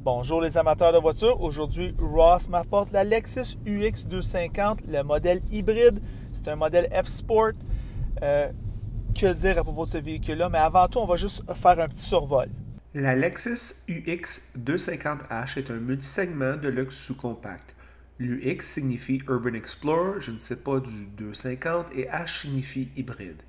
Bonjour les amateurs de voitures. Aujourd'hui, Ross m'apporte la Lexus UX 250, le modèle hybride. C'est un modèle F-Sport. Que dire à propos de ce véhicule-là? Mais avant tout, on va juste faire un petit survol. La Lexus UX 250H est un multisegment de luxe sous-compact. L'UX signifie Urban Explorer, je ne sais pas du 250, et H signifie hybride.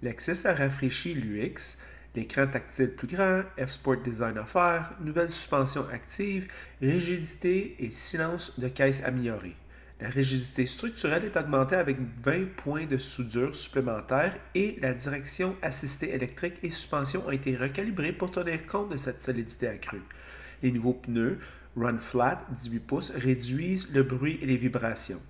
Lexus a rafraîchi l'UX, l'écran tactile plus grand, F-Sport Design offert, nouvelle suspension active, rigidité et silence de caisse amélioré. La rigidité structurelle est augmentée avec 20 points de soudure supplémentaires et la direction assistée électrique et suspension ont été recalibrées pour tenir compte de cette solidité accrue. Les nouveaux pneus Run Flat 18 pouces réduisent le bruit et les vibrations.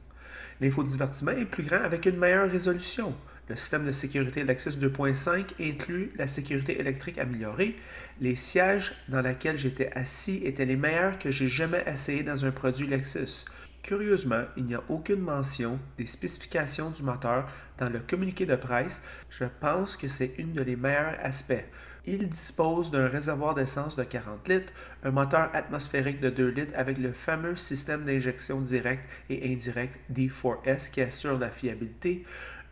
L'infodivertissement est plus grand avec une meilleure résolution. Le système de sécurité Lexus 2.5 inclut la sécurité électrique améliorée. Les sièges dans lesquels j'étais assis étaient les meilleurs que j'ai jamais essayé dans un produit Lexus. Curieusement, il n'y a aucune mention des spécifications du moteur dans le communiqué de presse. Je pense que c'est un des meilleurs aspects. Il dispose d'un réservoir d'essence de 40 litres, un moteur atmosphérique de 2 litres avec le fameux système d'injection directe et indirecte D4S qui assure la fiabilité,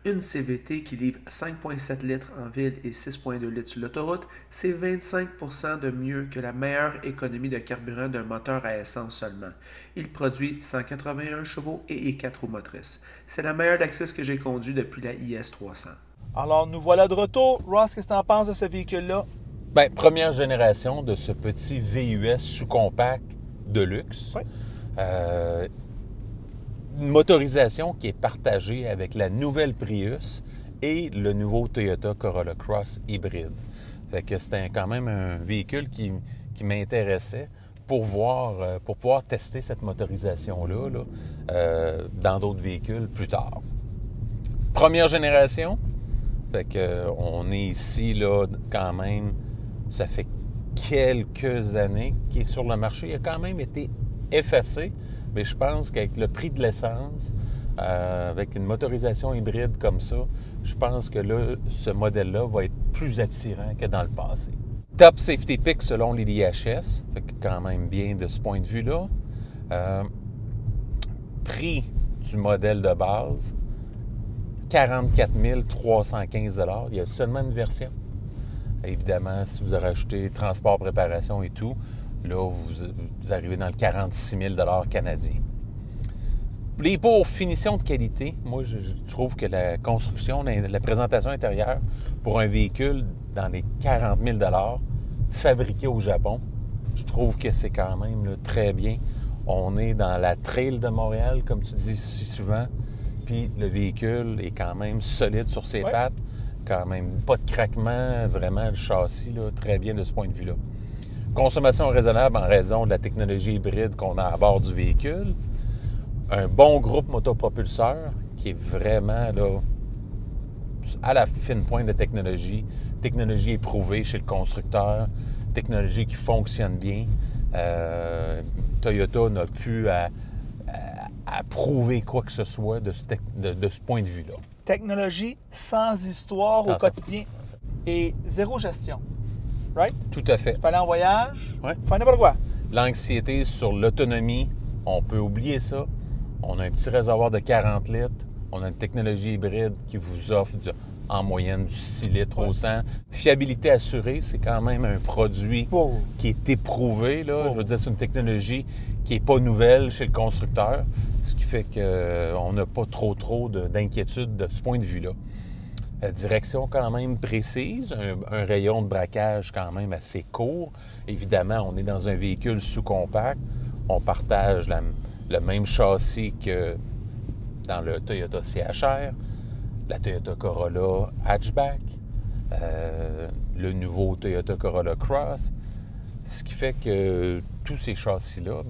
une CVT qui livre 5,7 litres en ville et 6,2 litres sur l'autoroute, c'est 25% de mieux que la meilleure économie de carburant d'un moteur à essence seulement. Il produit 181 chevaux et est 4 roues motrices. C'est la meilleure Lexus que j'ai conduite depuis la IS300. Alors, nous voilà de retour. Ross, qu'est-ce que tu en penses de ce véhicule-là? Première génération de ce petit VUS sous-compact de luxe. Oui. Une motorisation qui est partagée avec la nouvelle Prius et le nouveau Toyota Corolla Cross hybride. Fait que c'était quand même un véhicule qui m'intéressait pour pouvoir tester cette motorisation-là dans d'autres véhicules plus tard. Première génération, fait que on est ici là quand même, ça fait quelques années qu'il est sur le marché. Il a quand même été effacé. Mais je pense qu'avec le prix de l'essence, avec une motorisation hybride comme ça, je pense que là, ce modèle-là va être plus attirant que dans le passé. Top Safety Pick selon l'IHS, fait que quand même bien de ce point de vue-là. Prix du modèle de base, 44 315 $. Il y a seulement une version. Évidemment, si vous rajoutez transport, préparation et tout, là, vous arrivez dans le 46 000 $ canadiens. Pour finition de qualité, moi, je trouve que la construction, la présentation intérieure pour un véhicule dans les 40 000 $ fabriqué au Japon, je trouve que c'est quand même là, très bien. On est dans la trail de Montréal, comme tu dis si souvent, puis le véhicule est quand même solide sur ses pattes, quand même pas de craquement, vraiment le châssis, là, très bien de ce point de vue-là. Consommation raisonnable en raison de la technologie hybride qu'on a à bord du véhicule. Un bon groupe motopropulseur qui est vraiment là, à la fine pointe de technologie. Technologie éprouvée chez le constructeur. Technologie qui fonctionne bien. Toyota n'a pu à prouver quoi que ce soit de ce point de vue-là. Technologie sans histoire au quotidien et zéro gestion. Right? Tout à fait. Tu peux aller en voyage, Ouais. faire n'importe quoi. L'anxiété sur l'autonomie, on peut oublier ça. On a un petit réservoir de 40 litres. On a une technologie hybride qui vous offre en moyenne du 6 litres au 100. Fiabilité assurée, c'est quand même un produit qui est éprouvé. Là. Je veux dire, c'est une technologie qui n'est pas nouvelle chez le constructeur, ce qui fait qu'on n'a pas trop d'inquiétude de ce point de vue-là. Direction quand même précise, un rayon de braquage quand même assez court. Évidemment, on est dans un véhicule sous-compact. On partage le même châssis que dans le Toyota CHR, la Toyota Corolla Hatchback, le nouveau Toyota Corolla Cross. Ce qui fait que tous ces châssis-là,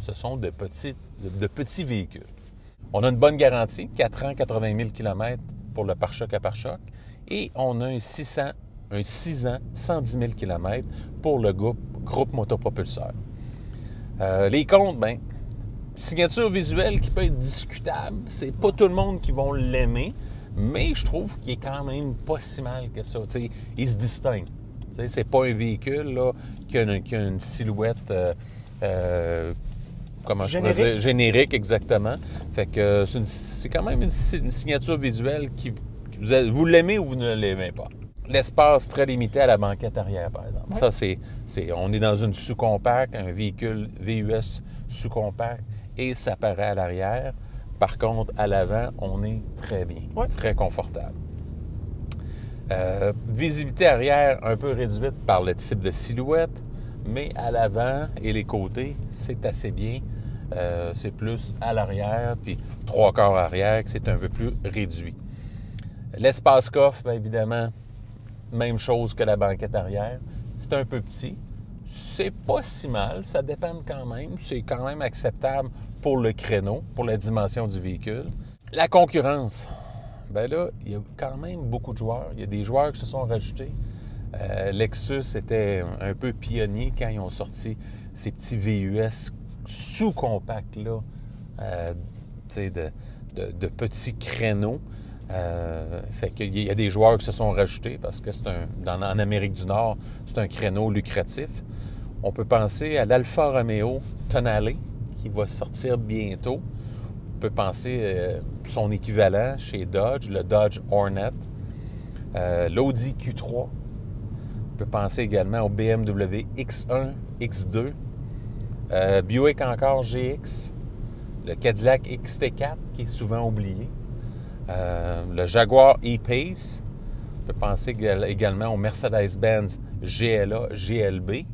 ce sont de petits véhicules. On a une bonne garantie, 4 ans, 80 000 km pour le pare-choc à pare-choc. Et on a un 6 ans, 110 000 km pour le groupe motopropulseur. Les comptes, signature visuelle qui peut être discutable. C'est pas tout le monde qui va l'aimer, mais je trouve qu'il est quand même pas si mal que ça. T'sais, il se distingue. C'est pas un véhicule là, qui a une silhouette comment Générique. je pourrais dire? Générique, exactement. Fait que c'est quand même une signature visuelle qui vous l'aimez ou vous ne l'aimez pas. L'espace très limité à la banquette arrière, par exemple. Ouais. Ça, on est dans une sous-compact, un véhicule VUS sous-compact, et ça paraît à l'arrière. Par contre, à l'avant, on est très bien, très confortable. Visibilité arrière un peu réduite par le type de silhouette, mais à l'avant et les côtés, c'est assez bien. C'est plus à l'arrière, puis 3/4 arrière, que c'est un peu plus réduit. L'espace coffre, bien évidemment, même chose que la banquette arrière. C'est un peu petit. C'est pas si mal, ça dépend quand même. C'est quand même acceptable pour le créneau, pour la dimension du véhicule. La concurrence, bien là, il y a quand même beaucoup de joueurs. Il y a des joueurs qui se sont rajoutés. Lexus était un peu pionnier quand ils ont sorti ces petits VUS sous-compacts-là, de petits créneaux. Fait qu'il y a des joueurs qui se sont rajoutés parce que en Amérique du Nord, c'est un créneau lucratif. On peut penser à l'Alfa Romeo Tonale qui va sortir bientôt. On peut penser son équivalent chez Dodge, le Dodge Hornet, l'Audi Q3. On peut penser également au BMW X1, X2, Buick encore GX, le Cadillac XT4 qui est souvent oublié. Le Jaguar E-Pace. On peut penser également au Mercedes-Benz GLA, GLB.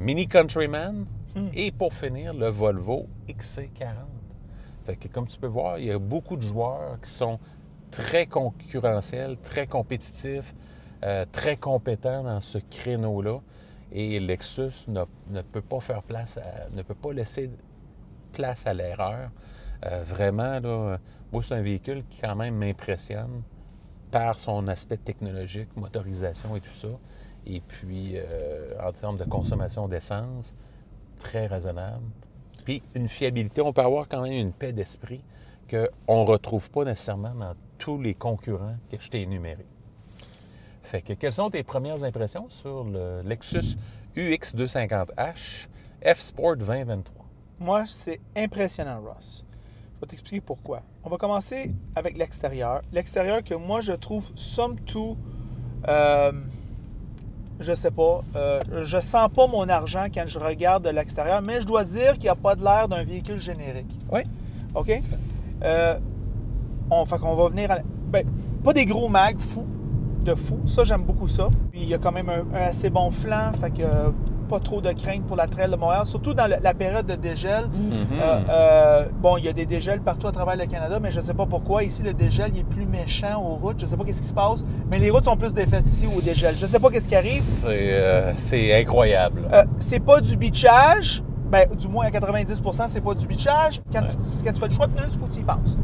Mini Countryman. Et pour finir, le Volvo XC40. Fait que comme tu peux voir, il y a beaucoup de joueurs qui sont très concurrentiels, très compétitifs, très compétents dans ce créneau-là. Et Lexus ne peut pas laisser place à l'erreur. Vraiment, là, moi, c'est un véhicule qui quand même m'impressionne par son aspect technologique, motorisation et tout ça. Et puis, en termes de consommation d'essence, très raisonnable. Puis, une fiabilité, on peut avoir quand même une paix d'esprit qu'on ne retrouve pas nécessairement dans tous les concurrents que je t'ai énumérés. Fait que, quelles sont tes premières impressions sur le Lexus UX 250H F-Sport 2023? Moi, c'est impressionnant, Ross. Je vais t'expliquer pourquoi. On va commencer avec l'extérieur. L'extérieur que moi, je trouve, somme toute, je sais pas, je sens pas mon argent quand je regarde de l'extérieur, mais je dois dire qu'il n'y a pas de l'air d'un véhicule générique. Oui. OK? Fait qu'on va venir à... pas des gros mags de fou. Ça, j'aime beaucoup ça. Puis, il y a quand même un assez bon flanc, fait que pas trop de crainte pour la trail de Montréal, surtout dans la période de dégel. Bon, il y a des dégels partout à travers le Canada, mais je ne sais pas pourquoi. Ici, le dégel, il est plus méchant aux routes. Je ne sais pas ce qui se passe, mais les routes sont plus défaites ici au dégel. Je ne sais pas ce qui arrive. C'est incroyable. C'est pas du beachage. Ben, du moins à 90%, c'est pas du beachage. Quand tu fais le choix de pneus, il faut que tu y penses.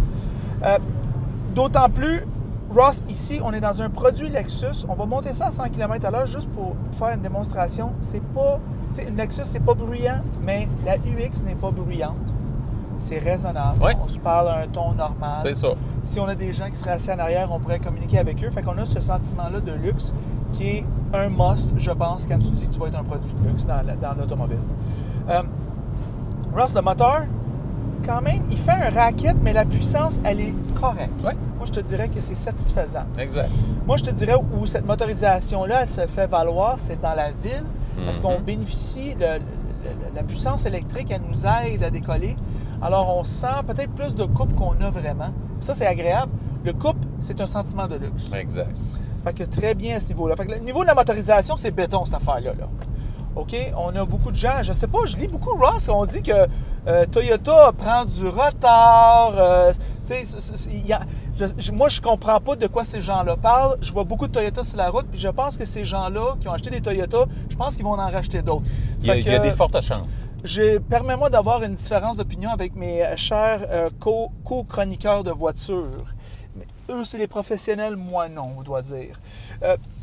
D'autant plus, Ross, ici, on est dans un produit Lexus. On va monter ça à 100 km/h juste pour faire une démonstration. C'est pas... Tu sais, une Lexus, c'est pas bruyant, mais la UX n'est pas bruyante. C'est raisonnable. Oui. On se parle à un ton normal. C'est ça. Si on a des gens qui seraient assis en arrière, on pourrait communiquer avec eux. Fait qu'on a ce sentiment-là de luxe qui est un must, je pense, quand tu dis que tu vas être un produit de luxe dans l'automobile. Ross, le moteur, quand même, il fait un racket, mais la puissance, elle est correcte. Oui. Moi, je te dirais que c'est satisfaisant. Exact. Moi, je te dirais où cette motorisation-là, elle se fait valoir, c'est dans la ville, parce qu'on bénéficie, la puissance électrique, elle nous aide à décoller. Alors, on sent peut-être plus de couple qu'on a vraiment. Puis ça, c'est agréable. Le couple, c'est un sentiment de luxe. Exact. Fait que très bien à ce niveau-là. Fait que le niveau de la motorisation, c'est béton, cette affaire-là. Là. OK? On a beaucoup de gens, je sais pas, je lis beaucoup, Ross, on dit que Toyota prend du retard. Moi, je comprends pas de quoi ces gens-là parlent. Je vois beaucoup de Toyota sur la route, puis je pense que ces gens-là qui ont acheté des Toyota, je pense qu'ils vont en racheter d'autres. Il y a des fortes chances. Permets-moi d'avoir une différence d'opinion avec mes chers co-chroniqueurs de voitures. Mais eux, c'est les professionnels, moi non, on doit dire.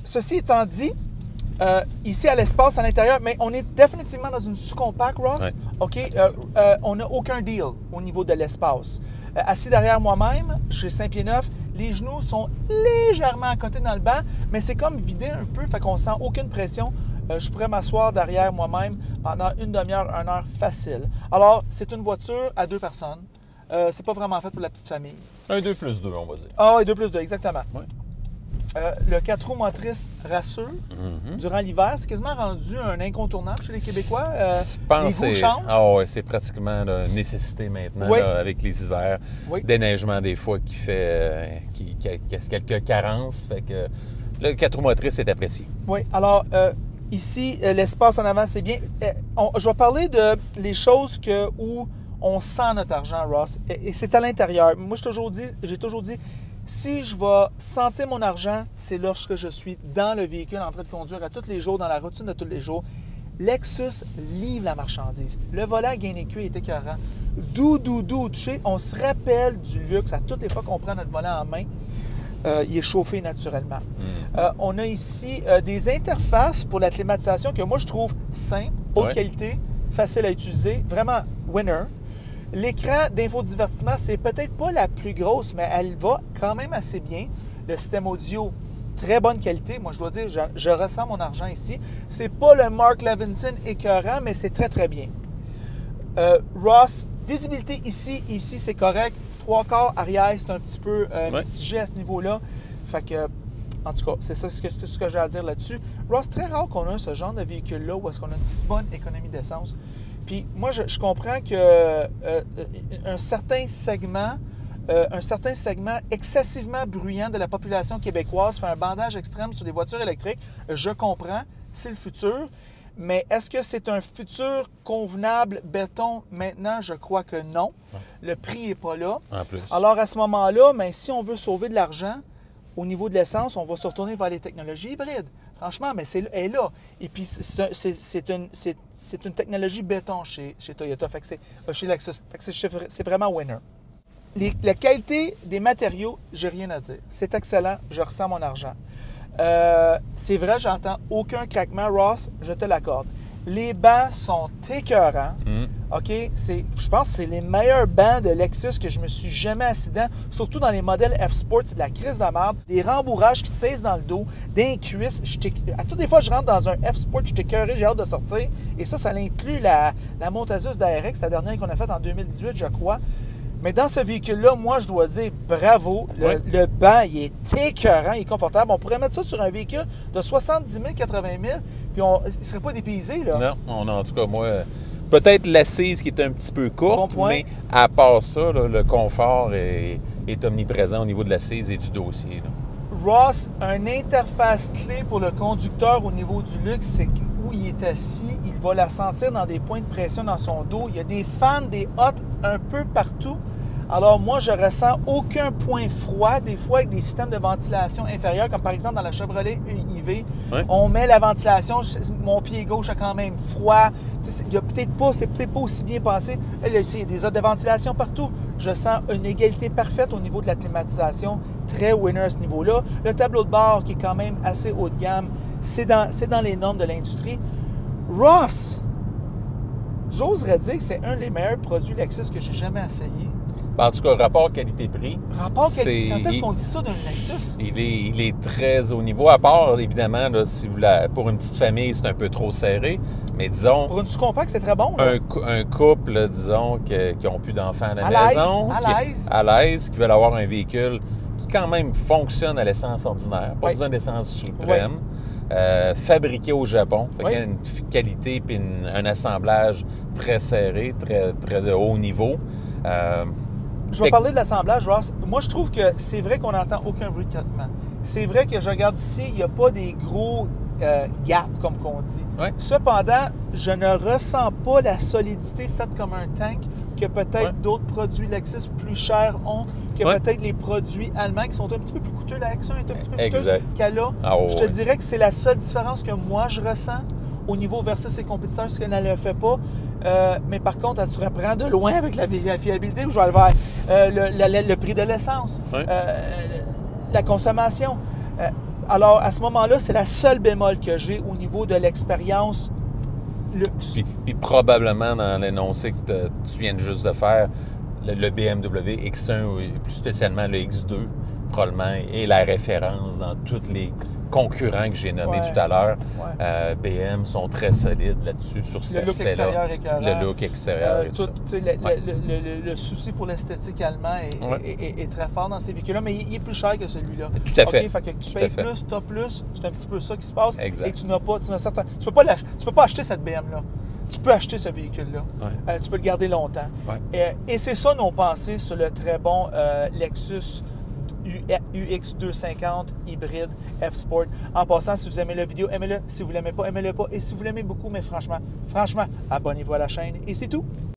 Ceci étant dit, ici à l'espace, à l'intérieur, mais on est définitivement dans une sous-compact, Ross. Ouais. OK? On n'a aucun deal au niveau de l'espace. Assis derrière moi-même, chez Saint-Pied-Neuf, les genoux sont légèrement à côté dans le banc, mais c'est comme vidé un peu, fait qu'on sent aucune pression Je pourrais m'asseoir derrière moi-même pendant une demi-heure, 1 heure facile. Alors, c'est une voiture à 2 personnes. C'est pas vraiment fait pour la petite famille. Un 2+2, on va dire. Ah oui, 2+2, exactement. Ouais. Le 4 roues motrices rassure. Durant l'hiver, c'est quasiment rendu un incontournable chez les Québécois. Je pense les goûts changent. Ah ouais, c'est pratiquement une nécessité maintenant Oui. là, avec les hivers. Oui. Déneigement des fois qui fait qui a quelques carences. Fait que le 4 roues motrices est apprécié. Oui, alors ici, l'espace en avant, c'est bien. Je vais parler de les choses où on sent notre argent, Ross, et c'est à l'intérieur. Moi, j'ai toujours dit, si je vais sentir mon argent, c'est lorsque je suis dans le véhicule en train de conduire à tous les jours, dans la routine de tous les jours. Lexus livre la marchandise. Le volant gain et cuir est écœurant. Doux au toucher. On se rappelle du luxe à toutes les fois qu'on prend notre volant en main. Il est chauffé naturellement. On a ici des interfaces pour la climatisation que moi, je trouve simple, haute qualité, facile à utiliser, vraiment winner. L'écran d'infodivertissement, c'est peut-être pas la plus grosse, mais elle va quand même assez bien. Le système audio, très bonne qualité. Moi, je dois dire, je ressens mon argent ici. C'est pas le Mark Levinson écœurant, mais c'est très, très bien. Ross, visibilité ici, c'est correct. 3/4 arrière, c'est un petit peu mitigé à ce niveau-là. Fait que, en tout cas, c'est ça ce que j'ai à dire là-dessus. Ross, très rare qu'on a ce genre de véhicule-là où est-ce qu'on a une si bonne économie d'essence. Puis moi, je comprends que un certain segment excessivement bruyant de la population québécoise fait un bandage extrême sur les voitures électriques. Je comprends, c'est le futur. Mais est-ce que c'est un futur convenable béton maintenant? Je crois que non. Le prix n'est pas là. En plus. Alors à ce moment-là, si on veut sauver de l'argent au niveau de l'essence, on va se retourner vers les technologies hybrides. Franchement, mais elle est là. Et puis, c'est une technologie béton chez Toyota, chez Lexus. C'est vraiment winner. La qualité des matériaux, j'ai rien à dire. C'est excellent, je ressens mon argent. C'est vrai, j'entends aucun craquement, Ross, je te l'accorde. Les bancs sont écœurants. OK? Je pense que c'est les meilleurs bancs de Lexus que je me suis jamais assis dans. Surtout dans les modèles F-Sport, c'est de la crise de la merde. Des rembourrages qui te pèsent dans le dos, des cuisses. À toutes les fois que je rentre dans un F-Sport, je suis écœuré, j'ai hâte de sortir. Et ça inclut la Montazus d'ARX, la dernière qu'on a faite en 2018, je crois. Mais dans ce véhicule-là, moi, je dois dire bravo. Le banc, il est écœurant, il est confortable. On pourrait mettre ça sur un véhicule de 70 000, 80 000, puis il ne serait pas dépaysé, là. Non, en tout cas, moi, peut-être l'assise qui est un petit peu courte, mais à part ça, là, le confort est omniprésent au niveau de l'assise et du dossier, là. Ross, une interface clé pour le conducteur au niveau du luxe, c'est où il est assis, il va la sentir dans des points de pression dans son dos. Il y a des fans, des hottes un peu partout. Alors moi, je ressens aucun point froid, des fois avec des systèmes de ventilation inférieurs, comme par exemple dans la Chevrolet IV. On met la ventilation, mon pied gauche a quand même froid. C'est peut-être pas aussi bien passé. Là, il y a des hottes de ventilation partout. Je sens une égalité parfaite au niveau de la climatisation. Très winner à ce niveau-là. Le tableau de bord qui est quand même assez haut de gamme, c'est dans les normes de l'industrie. Ross, j'oserais dire que c'est un des meilleurs produits Lexus que j'ai jamais essayé. En tout cas, rapport qualité-prix. Quand est-ce qu'on dit ça d'un Lexus? Il est très haut niveau. À part, évidemment, là, si pour une petite famille, c'est un peu trop serré. Mais disons... Pour une sous-compact, c'est très bon. Là. Un couple, là, disons, qui n'ont plus d'enfants à la maison. À l'aise, qui veulent avoir un véhicule qui, quand même, fonctionne à l'essence ordinaire. Pas besoin d'essence suprême. Fabriqué au Japon. Fait qu'il y a une qualité et un assemblage très serré, très, très de haut niveau. Je vais parler de l'assemblage, Ross. Moi, je trouve que c'est vrai qu'on n'entend aucun bruit de craquement. C'est vrai que je regarde ici, il n'y a pas des gros gaps, comme qu'on dit. Cependant, je ne ressens pas la solidité faite comme un tank que peut-être d'autres produits Lexus plus chers ont, que peut-être les produits allemands qui sont un petit peu plus coûteux. La X1 est un petit peu plus coûteuse qu'elle a. Je te dirais que c'est la seule différence que moi, je ressens au niveau versus ses compétiteurs, ce qu'elle ne le fait pas. Mais par contre, elle se reprend de loin avec la fiabilité. Je vais aller vers le prix de l'essence, la consommation. Alors, à ce moment-là, c'est la seule bémol que j'ai au niveau de l'expérience luxe. Puis probablement dans l'énoncé que tu viens juste de faire, le BMW X1, ou plus spécialement le X2, probablement est la référence dans toutes les concurrents que j'ai nommés Ouais. tout à l'heure. Ouais. BM sont très solides là-dessus, sur cet Le look aspect-là. extérieur écœurant. Le look extérieur et tout ça. Tu sais, le souci pour l'esthétique allemand est très fort dans ces véhicules-là, mais il est plus cher que celui-là. Tout à fait. OK, fait que tu Tout à payes fait. plus, tu as plus, c'est un petit peu ça qui se passe. Exact. Et tu n'as pas, tu peux pas acheter cette BM-là. Tu peux acheter ce véhicule-là. Ouais. Tu peux le garder longtemps. Ouais. Et c'est ça nos pensées sur le très bon Lexus UX 250 hybride F-Sport. En passant, si vous aimez la vidéo, aimez-le. Si vous ne l'aimez pas, aimez-le pas. Et si vous l'aimez beaucoup, mais franchement, abonnez-vous à la chaîne. Et c'est tout.